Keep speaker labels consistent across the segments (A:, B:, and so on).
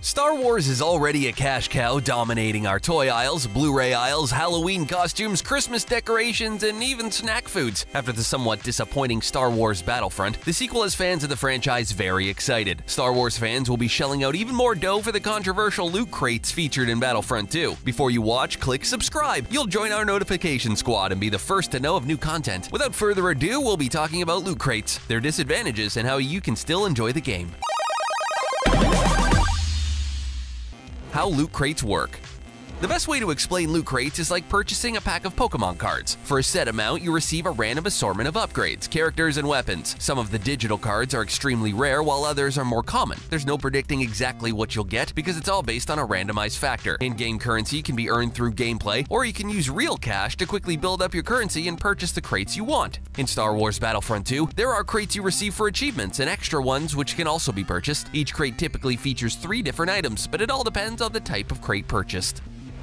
A: Star Wars is already a cash cow dominating our toy aisles, Blu-ray aisles, Halloween costumes, Christmas decorations, and even snack foods. After the somewhat disappointing Star Wars Battlefront, the sequel has fans of the franchise very excited. Star Wars fans will be shelling out even more dough for the controversial loot crates featured in Battlefront 2. Before you watch, click subscribe. You'll join our notification squad and be the first to know of new content. Without further ado, we'll be talking about loot crates, their disadvantages, and how you can still enjoy the game. How loot crates work. The best way to explain loot crates is like purchasing a pack of Pokemon cards. For a set amount, you receive a random assortment of upgrades, characters, and weapons. Some of the digital cards are extremely rare, while others are more common. There's no predicting exactly what you'll get because it's all based on a randomized factor. In-game currency can be earned through gameplay, or you can use real cash to quickly build up your currency and purchase the crates you want. In Star Wars Battlefront 2, there are crates you receive for achievements and extra ones which can also be purchased. Each crate typically features 3 different items, but it all depends on the type of crate purchased.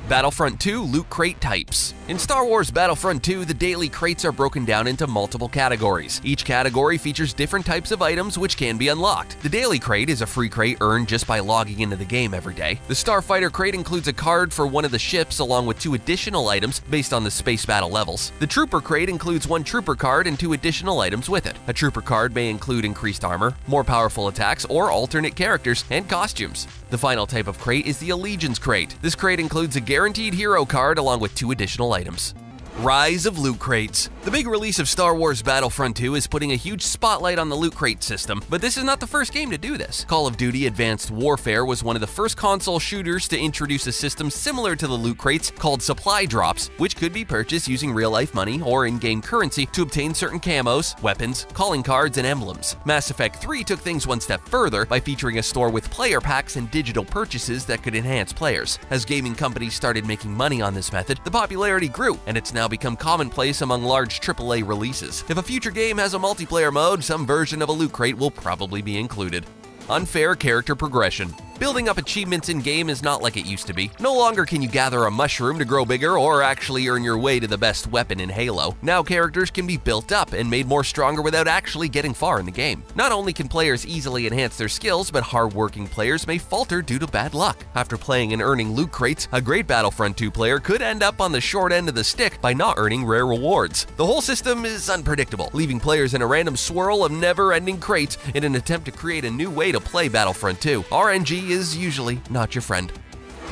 A: Battlefront 2 Loot Crate Types. In Star Wars Battlefront 2, the daily crates are broken down into multiple categories. Each category features different types of items which can be unlocked. The daily crate is a free crate earned just by logging into the game every day. The Starfighter crate includes a card for one of the ships along with 2 additional items based on the space battle levels. The Trooper crate includes 1 Trooper card and 2 additional items with it. A Trooper card may include increased armor, more powerful attacks, or alternate characters and costumes. The final type of crate is the Allegiance crate. This crate includes a guaranteed hero card along with 2 additional items. Rise of loot crates. The big release of Star Wars Battlefront 2 is putting a huge spotlight on the loot crate system, but this is not the first game to do this. Call of Duty Advanced Warfare was one of the first console shooters to introduce a system similar to the loot crates called supply drops, which could be purchased using real-life money or in-game currency to obtain certain camos, weapons, calling cards, and emblems. Mass Effect 3 took things one step further by featuring a store with player packs and digital purchases that could enhance players. As gaming companies started making money on this method, the popularity grew, and it's now become commonplace among large AAA releases. If a future game has a multiplayer mode, some version of a loot crate will probably be included. Unfair character progression. Building up achievements in-game is not like it used to be. No longer can you gather a mushroom to grow bigger or actually earn your way to the best weapon in Halo. Now characters can be built up and made more stronger without actually getting far in the game. Not only can players easily enhance their skills, but hard-working players may falter due to bad luck. After playing and earning loot crates, a great Battlefront 2 player could end up on the short end of the stick by not earning rare rewards. The whole system is unpredictable, leaving players in a random swirl of never-ending crates in an attempt to create a new way to play Battlefront 2. RNG is usually not your friend.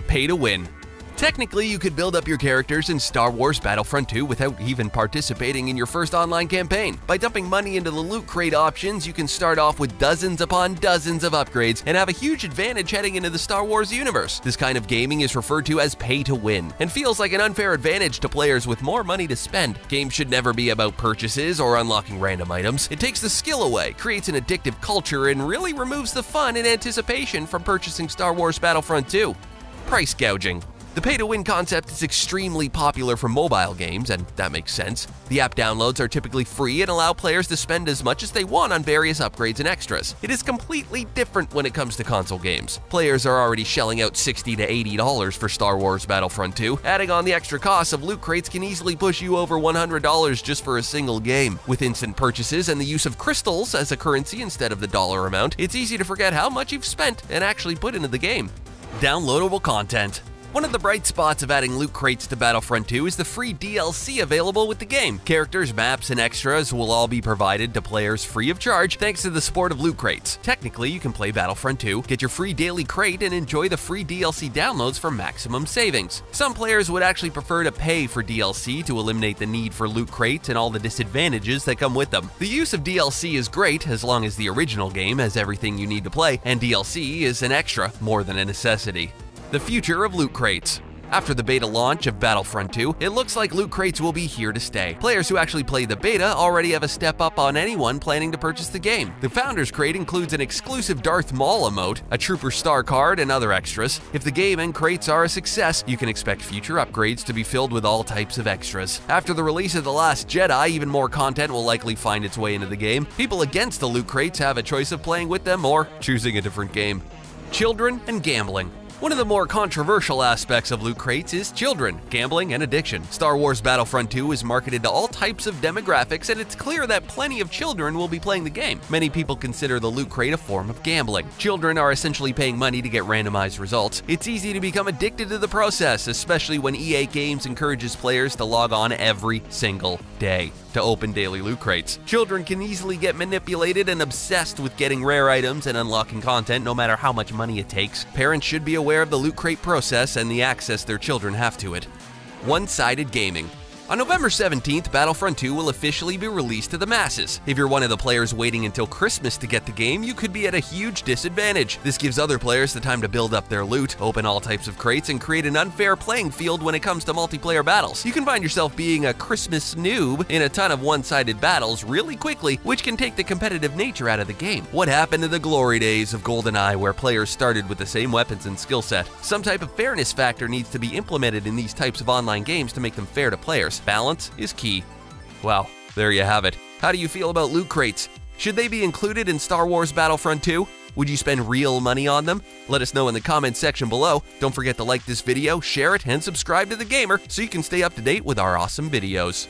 A: Pay to win. Technically, you could build up your characters in Star Wars Battlefront 2 without even participating in your first online campaign. By dumping money into the loot crate options, you can start off with dozens upon dozens of upgrades and have a huge advantage heading into the Star Wars universe. This kind of gaming is referred to as pay to win and feels like an unfair advantage to players with more money to spend. Games should never be about purchases or unlocking random items. It takes the skill away, creates an addictive culture, and really removes the fun and anticipation from purchasing Star Wars Battlefront 2. Price gouging. The pay-to-win concept is extremely popular for mobile games, and that makes sense. The app downloads are typically free and allow players to spend as much as they want on various upgrades and extras. It is completely different when it comes to console games. Players are already shelling out $60 to $80 for Star Wars Battlefront 2. Adding on the extra costs of loot crates can easily push you over $100 just for a single game. With instant purchases and the use of crystals as a currency instead of the dollar amount, it's easy to forget how much you've spent and actually put into the game. Downloadable content. One of the bright spots of adding loot crates to Battlefront 2 is the free DLC available with the game. Characters, maps, and extras will all be provided to players free of charge thanks to the support of loot crates. Technically, you can play Battlefront 2, get your free daily crate, and enjoy the free DLC downloads for maximum savings. Some players would actually prefer to pay for DLC to eliminate the need for loot crates and all the disadvantages that come with them. The use of DLC is great as long as the original game has everything you need to play, and DLC is an extra more than a necessity. The future of loot crates. After the beta launch of Battlefront 2, it looks like loot crates will be here to stay. Players who actually played the beta already have a step up on anyone planning to purchase the game. The Founders Crate includes an exclusive Darth Maul emote, a Trooper Star card, and other extras. If the game and crates are a success, you can expect future upgrades to be filled with all types of extras. After the release of The Last Jedi, even more content will likely find its way into the game. People against the loot crates have a choice of playing with them or choosing a different game. Children and gambling. One of the more controversial aspects of loot crates is children, gambling, and addiction. Star Wars Battlefront 2 is marketed to all types of demographics, and it's clear that plenty of children will be playing the game. Many people consider the loot crate a form of gambling. Children are essentially paying money to get randomized results. It's easy to become addicted to the process, especially when EA Games encourages players to log on every single day to open daily loot crates. Children can easily get manipulated and obsessed with getting rare items and unlocking content no matter how much money it takes. Parents should be aware of the loot crate process and the access their children have to it. OneSided Gaming. On November 17th, Battlefront 2 will officially be released to the masses. If you're one of the players waiting until Christmas to get the game, you could be at a huge disadvantage. This gives other players the time to build up their loot, open all types of crates, and create an unfair playing field when it comes to multiplayer battles. You can find yourself being a Christmas noob in a ton of one-sided battles really quickly, which can take the competitive nature out of the game. What happened to the glory days of GoldenEye where players started with the same weapons and skill set? Some type of fairness factor needs to be implemented in these types of online games to make them fair to players. Balance is key. Well, there you have it. How do you feel about loot crates? Should they be included in Star Wars Battlefront 2? Would you spend real money on them? Let us know in the comments section below. Don't forget to like this video, share it, and subscribe to The Gamer so you can stay up to date with our awesome videos.